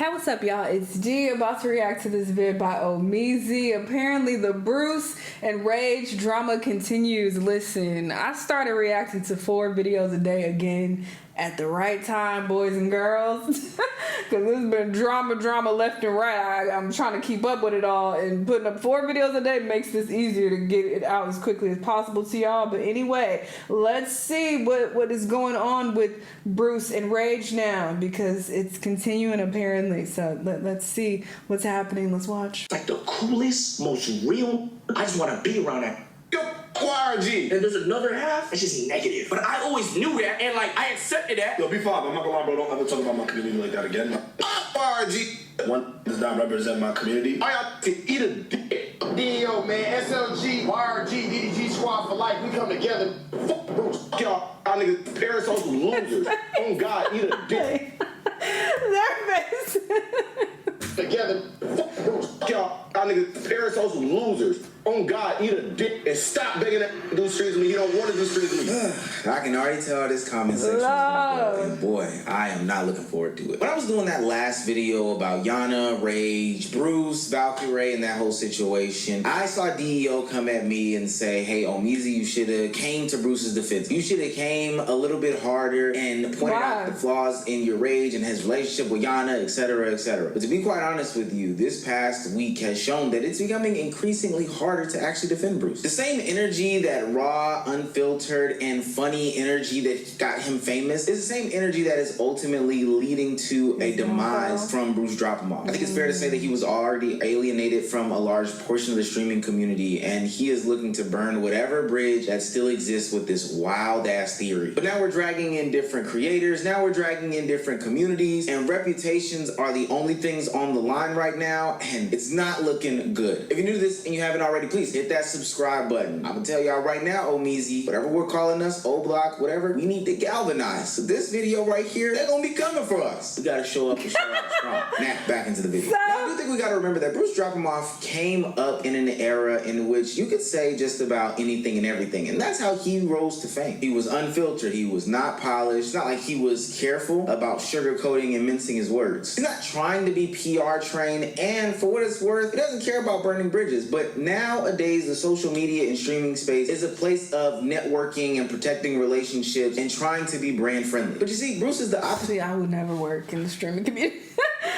Hey, what's up, y'all? It's D, about to react to this vid by Omeezy. Apparently, the Bruce and Rage drama continues. Listen, I started reacting to 4 videos a day again at the right time, boys and girls. Because there's been drama left and right. I'm trying to keep up with it all, and putting up 4 videos a day makes this easier to get it out as quickly as possible to y'all. But anyway, let's see what is going on with Bruce and Rage now, because it's continuing apparently. So let's see what's happening. Let's watch. Like the coolest, most real. I just want to be around that. Yo, YRG. And there's another half that's just negative. But I always knew that, and like I accepted that. Yo, be fine. I'm not gonna lie, bro. Don't ever talk about my community like that again. YRG. One does not represent my community. I have to eat a dick. DO, man, SLG, YRG, DDG squad for life. We come together. Fuck Bruce. Get off. Y'all niggas, parents are some losers. Oh God, eat a dick. Their face. Together. Fuck Bruce. Get off. Y'all niggas, parents are some losers. Oh God, eat a dick and stop begging that to do streams with me. He don't want to do streams with me. I can already tell this comment section is gonna go, and boy, I am not looking forward to it. When I was doing that last video about Yana, Rage, Bruce, Valkyrie, and that whole situation, I saw DEO come at me and say, hey, Omeezy, you should have came to Bruce's defense. You should have came a little bit harder and pointed out the flaws in your Rage and his relationship with Yana, etc., etc. But to be quite honest with you, this past week has shown that it's becoming increasingly harder to actually defend Bruce. The same energy that raw, unfiltered, and funny energy that got him famous is the same energy that is ultimately leading to a demise from BruceDropEmOff. I think it's fair to say that he was already alienated from a large portion of the streaming community, and he is looking to burn whatever bridge that still exists with this wild-ass theory. But now we're dragging in different creators, now we're dragging in different communities, and reputations are the only things on the line right now, and it's not looking good. If you're new to this and you haven't already, please hit that subscribe button. I'm gonna tell y'all right now, Omeezy, whatever we're calling us, O-Block, whatever, we need to galvanize. So this video right here, they're gonna be coming for us. We gotta show up and show out strong. Now, back into the video. Now, I do think we gotta remember that BruceDropEmOff came up in an era in which you could say just about anything and everything, and that's how he rose to fame. He was unfiltered, he was not polished, it's not like he was careful about sugarcoating and mincing his words. He's not trying to be PR trained, and for what it's worth, he doesn't care about burning bridges, but nowadays the social media and streaming space is a place of networking and protecting relationships and trying to be brand friendly. But you see, Bruce is the opposite. I would never work in the streaming community.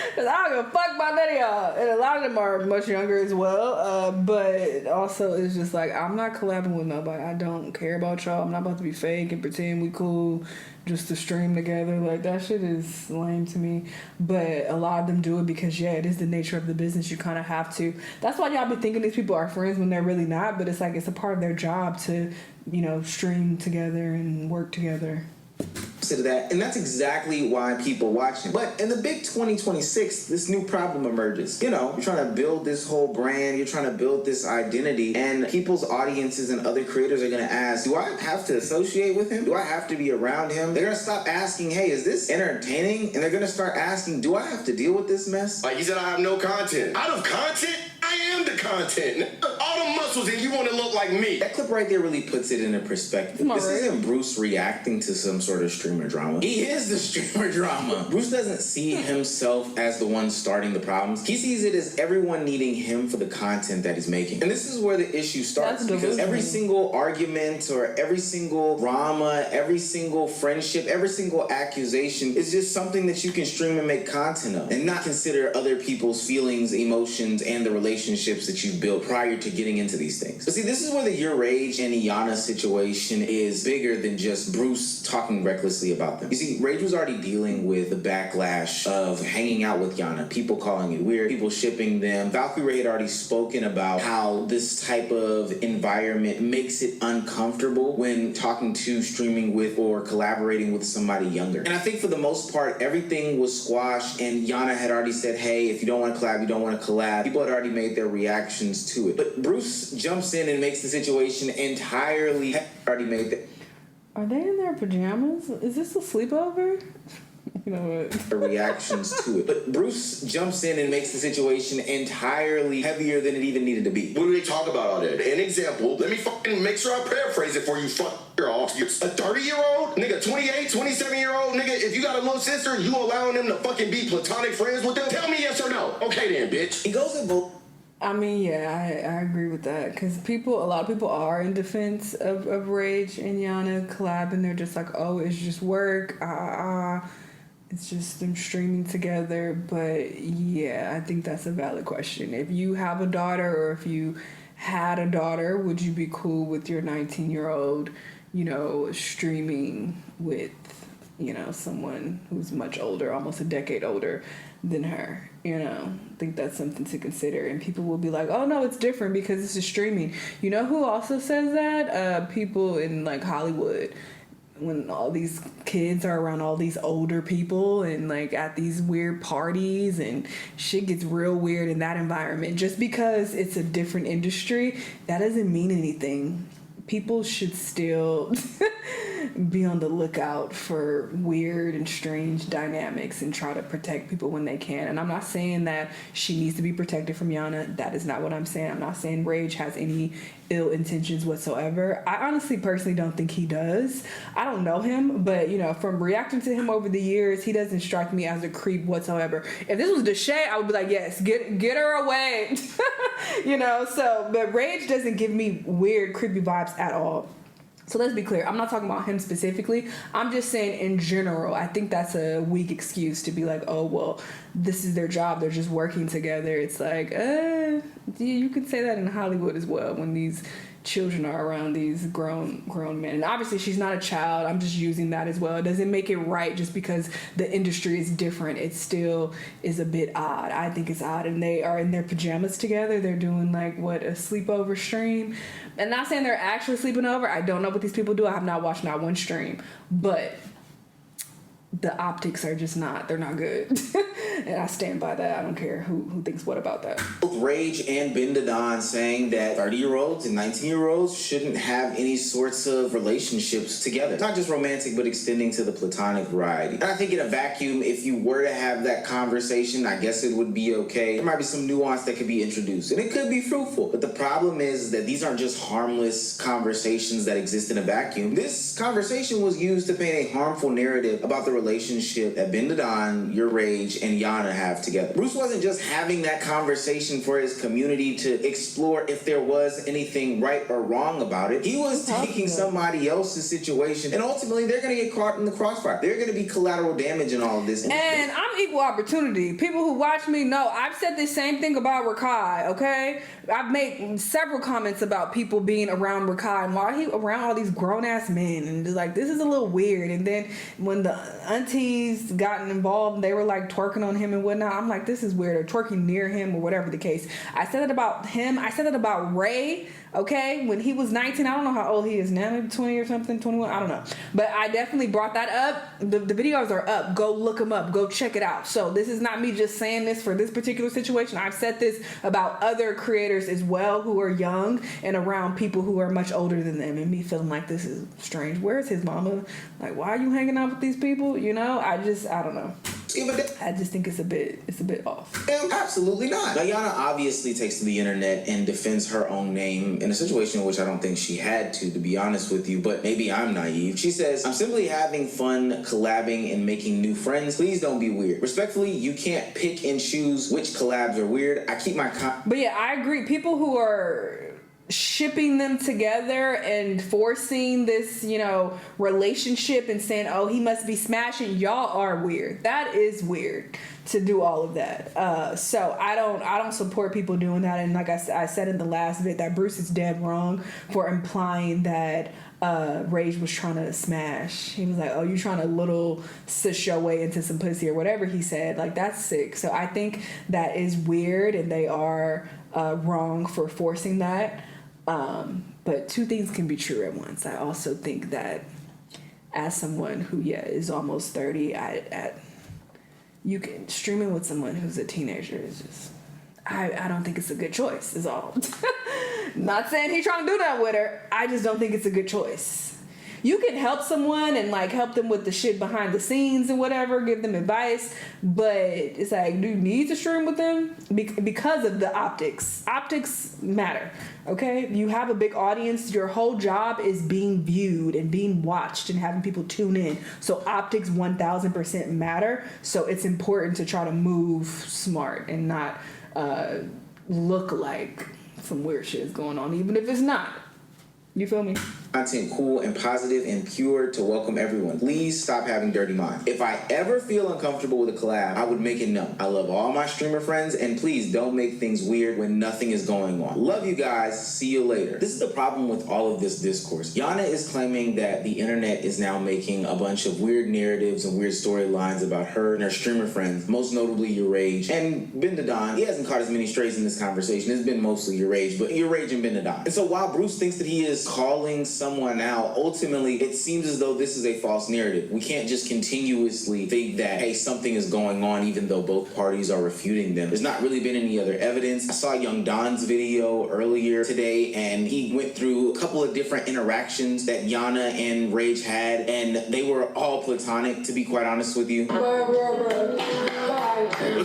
Because I don't give a fuck about none of y'all. And a lot of them are much younger as well. But also, it's just like, I'm not collabing with nobody. I don't care about y'all. I'm not about to be fake and pretend we cool just to stream together. Like, that shit is lame to me. But a lot of them do it because, yeah, it is the nature of the business. You kind of have to. That's why y'all be thinking these people are friends when they're really not. But it's like, it's a part of their job to, you know, stream together and work together. To that, and that's exactly why people watch him. But in the big 2026, this new problem emerges. You know, you're trying to build this whole brand, you're trying to build this identity, and people's audiences and other creators are gonna ask, do I have to associate with him? Do I have to be around him? They're gonna stop asking, hey, is this entertaining? And they're gonna start asking, do I have to deal with this mess? Like you said, I have no content. Out of content? I am the content. All the muscles and you want to look like me. That clip right there really puts it into perspective. This isn't Bruce reacting to some sort of streamer drama. He is the streamer drama. Bruce doesn't see himself as the one starting the problems. He sees it as everyone needing him for the content that he's making. And this is where the issue starts, because every single argument or every single drama, every single friendship, every single accusation is just something that you can stream and make content of, and not consider other people's feelings, emotions, and the relationships that you've built prior to getting into these things. But see, this is where the YourRage and Yana situation is bigger than just Bruce talking recklessly about them. You see, Rage was already dealing with the backlash of hanging out with Yana, people calling it weird, people shipping them. Valkyrie had already spoken about how this type of environment makes it uncomfortable when talking to, streaming with, or collaborating with somebody younger. And I think for the most part, everything was squashed, and Yana had already said, hey, if you don't want to collab, you don't want to collab. People had already made their reactions to it. But Bruce jumps in and makes the situation entirely already made that. Are they in their pajamas? Is this a sleepover? You know what? Reactions to it. But Bruce jumps in and makes the situation entirely heavier than it even needed to be. What do they talk about all that? An example, let me fucking make sure I paraphrase it for you. Fuck. you're off. You're a 30-year-old nigga, 28, 27-year-old nigga. If you got a little sister, you allowing them to fucking be platonic friends with them? Tell me yes or no. Okay then, bitch. He goes in both. I mean, yeah, I agree with that, because a lot of people are in defense of Rage and Yana collab, and they're just like, oh, it's just work, it's just them streaming together. But yeah, I think that's a valid question. If you have a daughter, or if you had a daughter, would you be cool with your 19-year-old, streaming with, someone who's much older, almost a decade older than her? I think that's something to consider. And people will be like, oh no, it's different because this is streaming. You know who also says that? People in like Hollywood. When all these kids are around all these older people and like at these weird parties, and shit gets real weird in that environment. Just because it's a different industry, that doesn't mean anything. People should still be on the lookout for weird and strange dynamics and try to protect people when they can. And I'm not saying that she needs to be protected from Yana. That is not what I'm saying. I'm not saying Rage has any ill intentions whatsoever. I honestly personally don't think he does. I don't know him, but from reacting to him over the years, he doesn't strike me as a creep whatsoever. If this was Deshae, I would be like, yes, get her away. But Rage doesn't give me weird, creepy vibes at all. So let's be clear. I'm not talking about him specifically. I'm just saying in general, I think that's a weak excuse to be like, oh, well, this is their job. They're just working together. It's like, you could say that in Hollywood as well when these children are around these grown men. And obviously she's not a child. I'm just using that as well. It doesn't make it right just because the industry is different. It still is a bit odd. I think it's odd. And they are in their pajamas together. They're doing a sleepover stream. And not saying they're actually sleeping over. I don't know what these people do. I have not watched not one stream. But the optics are just they're not good. And I stand by that. I don't care who thinks what about that. Both Rage and Ben Dadon saying that 30-year-olds and 19-year-olds shouldn't have any sorts of relationships together. Not just romantic, but extending to the platonic variety. And I think in a vacuum, if you were to have that conversation, I guess it would be okay. There might be some nuance that could be introduced, and it could be fruitful. But the problem is that these aren't just harmless conversations that exist in a vacuum. This conversation was used to paint a harmful narrative about the relationship that Ben Dadon, YourRage, and Yana have together. Bruce wasn't just having that conversation for his community to explore if there was anything right or wrong about it. He was taking somebody else's situation, and ultimately they're going to get caught in the crossfire. They're going to be collateral damage in all of this. And I'm equal opportunity. People who watch me know I've said the same thing about Rakai, okay? I've made several comments about people being around Rakai and why he around all these grown-ass men, and just like, this is a little weird. And then when the aunties gotten involved, they were like twerking on him and whatnot. I'm like, this is weird, or twerking near him, or whatever the case. I said it about him. I said it about Ray, okay? When he was 19, I don't know how old he is now, maybe 20 or something, 21, I don't know. But I definitely brought that up. The videos are up. Go look them up. Go check it out. So this is not me just saying this for this particular situation. I've said this about other creators as well who are young and around people who are much older than them, and me feeling like this is strange. Where's his mama? Like, why are you hanging out with these people? I don't know. I just think it's a bit off. Absolutely not. Yana obviously takes to the internet and defends her own name in a situation in which I don't think she had to be honest with you, but maybe I'm naive. She says, I'm simply having fun collabing and making new friends. Please don't be weird. Respectfully, you can't pick and choose which collabs are weird. I keep my... But yeah, I agree. People who are shipping them together and forcing this, relationship and saying, oh, he must be smashing, y'all are weird. That is weird to do all of that. So I don't support people doing that. And like I said in the last vid, that Bruce is dead wrong for implying that Rage was trying to smash. He was like, oh, you trying to little sh your way into some pussy or whatever he said. Like, that's sick. So I think that is weird, and they are wrong for forcing that. But two things can be true at once. I also think that as someone who is almost 30, you can streaming with someone who's a teenager is just, I don't think it's a good choice is all. Not saying he's trying to do that with her. I just don't think it's a good choice. you can help someone and like help them with the shit behind the scenes and whatever, give them advice, but it's like, do you need to stream with them? Because of the optics. Optics matter, okay? You have a big audience, your whole job is being viewed and being watched and having people tune in. So optics 1000% matter. So it's important to try to move smart and not look like some weird shit is going on, even if it's not. You feel me? Content cool and positive and pure to welcome everyone. Please stop having dirty minds. If I ever feel uncomfortable with a collab, I would make it known. I love all my streamer friends, and please don't make things weird when nothing is going on. Love you guys. See you later. This is the problem with all of this discourse. Yana is claiming that the internet is now making a bunch of weird narratives and weird storylines about her and her streamer friends, most notably YourRage and Ben Don. He hasn't caught as many strays in this conversation. It's been mostly YourRage, but YourRage and Ben Don. And so while Bruce thinks that he is calling someone out, ultimately it seems as though this is a false narrative. We can't just continuously think that, hey, something is going on even though both parties are refuting them. There's not really been any other evidence. I saw Young Don's video earlier today, and he went through a couple of different interactions that Yana and Rage had, and they were all platonic, to be quite honest with you. Look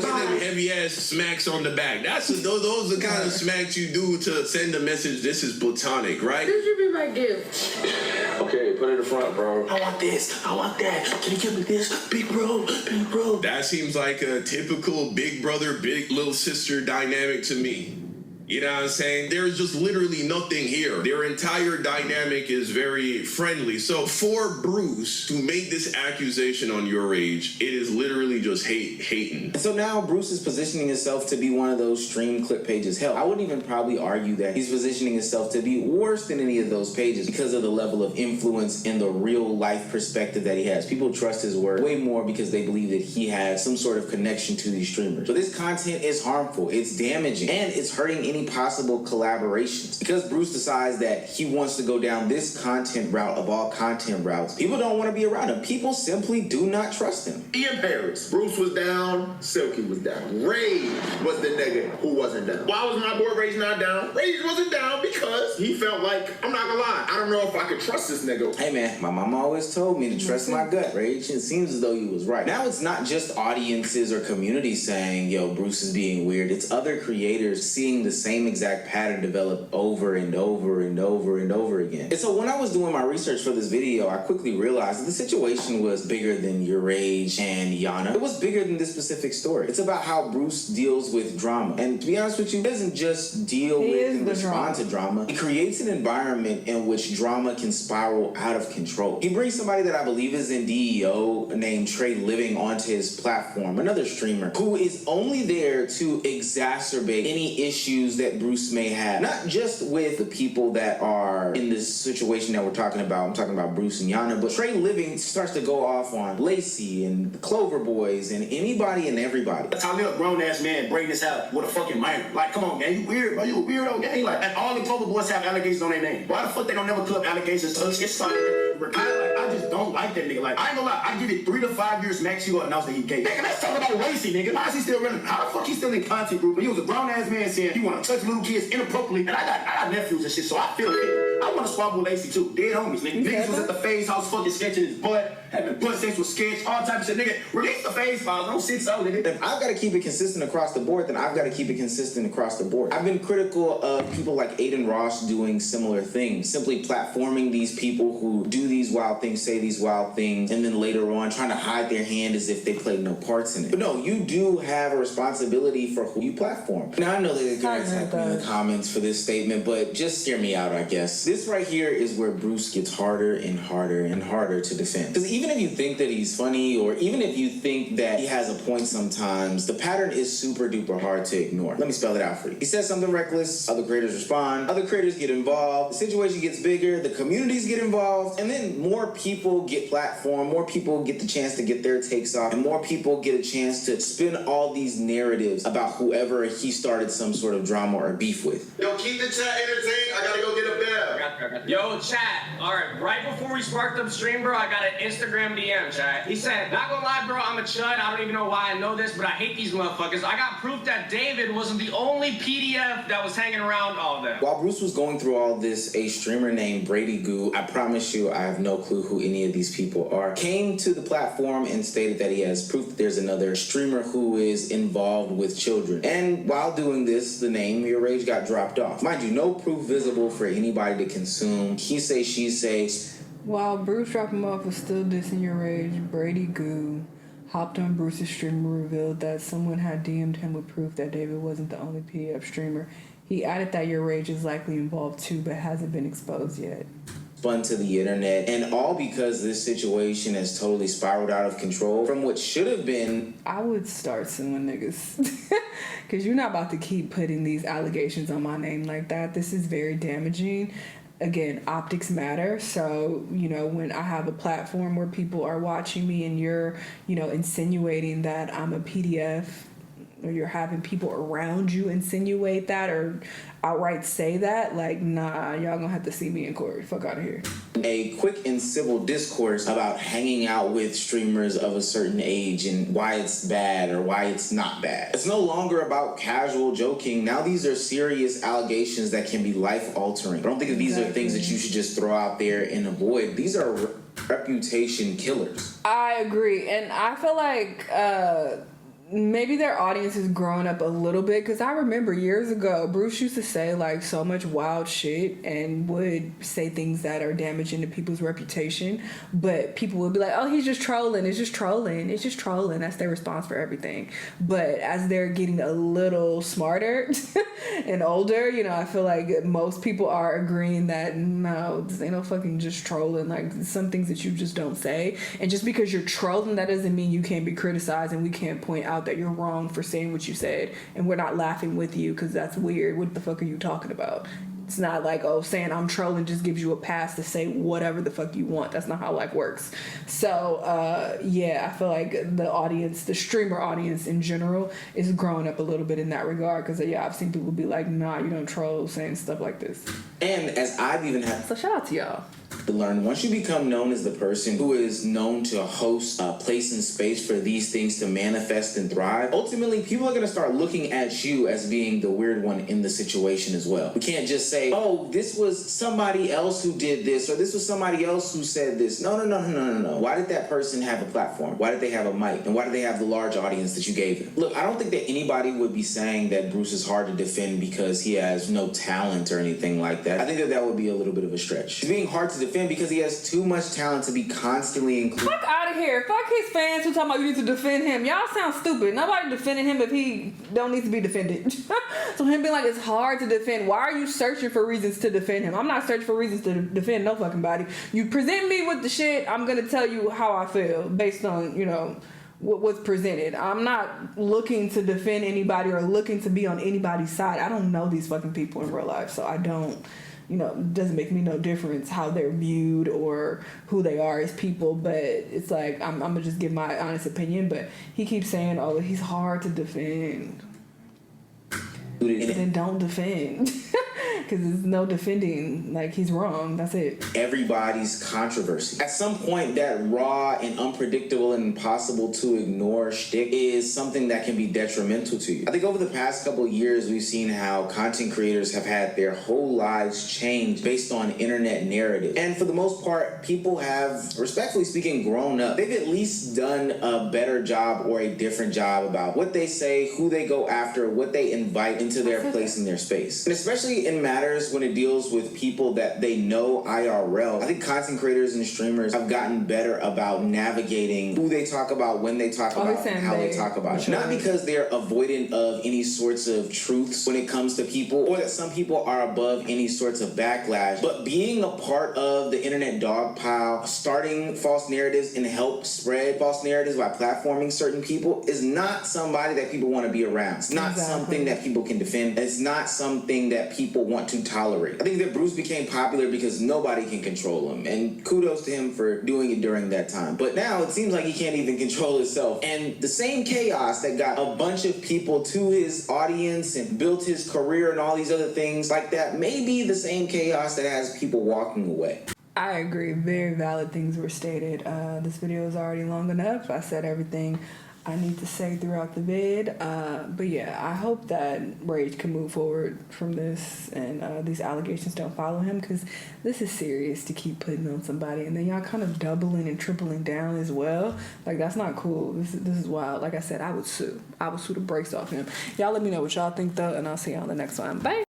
at them heavy ass smacks on the back. Those are the kind of smacks you do to send a message. This is platonic, right? This should be my gift. Okay, put it in the front, bro. I want this. I want that. Can you give me this? Big bro. Big bro. That seems like a typical big brother, big little sister dynamic to me. You know what I'm saying? There's just literally nothing here. Their entire dynamic is very friendly. So for Bruce to make this accusation on YourRage, it is literally just hating. So now Bruce is positioning himself to be one of those stream clip pages. Hell, I wouldn't even probably argue that he's positioning himself to be worse than any of those pages because of the level of influence and the real life perspective that he has. People trust his word way more because they believe that he has some sort of connection to these streamers. But this content is harmful, it's damaging, and it's hurting any possible collaborations. Because Bruce decides that he wants to go down this content route of all content routes, people don't want to be around him. People simply do not trust him. In Paris, Bruce was down, Silky was down. Rage was the nigga who wasn't down. Why was my boy Rage not down? Rage wasn't down because he felt like, I'm not gonna lie, I don't know if I could trust this nigga. Hey man, my mama always told me to trust my gut, Rage. It seems as though you was right. Now it's not just audiences or communities saying, yo, Bruce is being weird. It's other creators seeing the same exact pattern develop over and over and over and over again. And so when I was doing my research for this video, I quickly realized that the situation was bigger than YourRage and Yana. It was bigger than this specific story. It's about how Bruce deals with drama. And to be honest with you, he doesn't just deal with and respond to drama. He creates an environment in which drama can spiral out of control. He brings somebody that I believe is in DEO named Trey Living onto his platform, another streamer, who is only there to exacerbate any issues that Bruce may have. Not just with the people that are in this situation that we're talking about. I'm talking about Bruce and Yana, but Trey Living starts to go off on Lacey and the Clover Boys and anybody and everybody. That's how a grown-ass man bring this out with a fucking minor. Like, come on, gang, you weird, bro. You a weirdo, gang. Like, and all the Clover Boys have allegations on their name. Why the fuck they don't never put up allegations to us? It's like, I just don't like that nigga. Like, I ain't gonna lie, I give it 3 to 5 years max, you gonna announce that he gay. Nigga, let's talk about Lacey, nigga. Why is he still running? How the fuck he still in content group? But he was a grown-ass man saying he wanna touch little kids inappropriately. And I got nephews and shit, so I feel it. I want to swap with Lacey too. Dead homies, nigga. Niggas was at the Phase House fucking sketching his butt, having butt sex with Sketch, all type of shit, nigga. Release the Phase files. Don't sit so, nigga. If I've got to keep it consistent across the board, then I've got to keep it consistent across the board. I've been critical of people like Aiden Ross doing similar things, simply platforming these people who do these wild things, say these wild things, and then later on trying to hide their hand as if they played no parts in it. But no, you do have a responsibility for who you platform. Now I know that they're going to attack me in the comments for this statement, but just hear me out, I guess. This right here is where Bruce gets harder and harder and harder to defend. Because even if you think that he's funny, or even if you think that he has a point sometimes, the pattern is super duper hard to ignore. Let me spell it out for you. He says something reckless, other creators respond, other creators get involved, the situation gets bigger, the communities get involved, and then more people get platformed, more people get the chance to get their takes off, and more people get a chance to spin all these narratives about whoever he started some sort of drama or beef with. Yo, keep the chat entertained. I gotta go get a bell. Yo, chat. All right, right before we sparked up stream, bro, I got an Instagram Instagram DM, chat. He said, not gonna lie, bro, I'm a chud. I don't even know why I know this, but I hate these motherfuckers. I got proof that David wasn't the only PDF that was hanging around all of them. While Bruce was going through all this, a streamer named Brady Goo, I promise you I have no clue who any of these people are, came to the platform and stated that he has proof that there's another streamer who is involved with children. And while doing this, the name YourRage got dropped off. Mind you, no proof visible for anybody to consume. He say, she say. While BruceDropEmOff was still dissing YourRage, Brady Goo hopped on Bruce's stream and revealed that someone had DM'd him with proof that David wasn't the only PDF streamer. He added that YourRage is likely involved too, but hasn't been exposed yet. Spun to the internet, and all because this situation has totally spiraled out of control from what should have been. I would start suing niggas. Because you're not about to keep putting these allegations on my name like that. This is very damaging. Again, optics matter. So, you know, when I have a platform where people are watching me and you're, you know, insinuating that I'm a PDF, or you're having people around you insinuate that or outright say that, like, nah, y'all gonna have to see me in court. Fuck out of here. A quick and civil discourse about hanging out with streamers of a certain age and why it's bad or why it's not bad. It's no longer about casual joking. Now these are serious allegations that can be life-altering. I don't think that these are things that you should just throw out there and avoid. These are reputation killers. I agree. And I feel like maybe their audience has grown up a little bit, because I remember years ago Bruce used to say like so much wild shit and would say things that are damaging to people's reputation, but people would be like, oh, he's just trolling, it's just trolling, it's just trolling. That's their response for everything. But as they're getting a little smarter and older, you know, I feel like most people are agreeing that no, this ain't no fucking just trolling. Like, some things that you just don't say, and just because you're trolling, that doesn't mean you can't be criticized and we can't point out that you're wrong for saying what you said, and we're not laughing with you because that's weird. What the fuck are you talking about? It's not like, oh, saying I'm trolling just gives you a pass to say whatever the fuck you want. That's not how life works. So yeah, I feel like the audience, the streamer audience in general, is growing up a little bit in that regard, because yeah, I've seen people be like, nah, you don't troll saying stuff like this. And as I've even had So shout out to y'all. to learn, once you become known as the person who is known to host a place and space for these things to manifest and thrive, ultimately people are going to start looking at you as being the weird one in the situation as well. We can't just say, oh, this was somebody else who did this, or this was somebody else who said this. No. Why did that person have a platform? Why did they have a mic? And why did they have the large audience that you gave them? Look, I don't think that anybody would be saying that Bruce is hard to defend because he has no talent or anything like that. I think that that would be a little bit of a stretch. He's being hard to defend because he has too much talent to be constantly included. Fuck out of here. Fuck his fans who talking about you need to defend him. Y'all sound stupid. Nobody defending him if he don't need to be defended. So him being like, it's hard to defend. Why are you searching for reasons to defend him? I'm not searching for reasons to defend no fucking body. You present me with the shit, I'm gonna tell you how I feel based on, you know, what was presented. I'm not looking to defend anybody or looking to be on anybody's side. I don't know these fucking people in real life, so I don't, you know, it doesn't make me no difference how they're viewed or who they are as people. But it's like, I'm gonna just give my honest opinion. But he keeps saying, oh, he's hard to defend. Then don't defend. Because there's no defending. Like, he's wrong. That's it. Everybody's controversy. At some point, that raw and unpredictable and impossible to ignore shtick is something that can be detrimental to you. I think over the past couple of years, we've seen how content creators have had their whole lives changed based on internet narrative. And for the most part, people have, respectfully speaking, grown up. They've at least done a better job or a different job about what they say, who they go after, what they invite into their place in their space. And especially in matters when it deals with people that they know IRL, I think content creators and streamers have gotten better about navigating who they talk about, when they talk about, and how they talk about it. Not because they're avoidant of any sorts of truths when it comes to people, or that some people are above any sorts of backlash, but being a part of the internet dog pile, starting false narratives and help spread false narratives by platforming certain people is not somebody that people want to be around. It's not something that people can defend. It's not something that people want to tolerate. I think that Bruce became popular because nobody can control him, and kudos to him for doing it during that time. But now it seems like he can't even control himself. And the same chaos that got a bunch of people to his audience and built his career and all these other things like that may be the same chaos that has people walking away. I agree. Very valid things were stated. This video is already long enough. I said everything I need to say throughout the vid. But yeah, I hope that Rage can move forward from this and these allegations don't follow him, because this is serious to keep putting on somebody and then y'all kind of doubling and tripling down as well. Like, that's not cool. This is wild. Like I said, I would sue. I would sue the brakes off him. Y'all let me know what y'all think though, and I'll see y'all on the next one. Bye.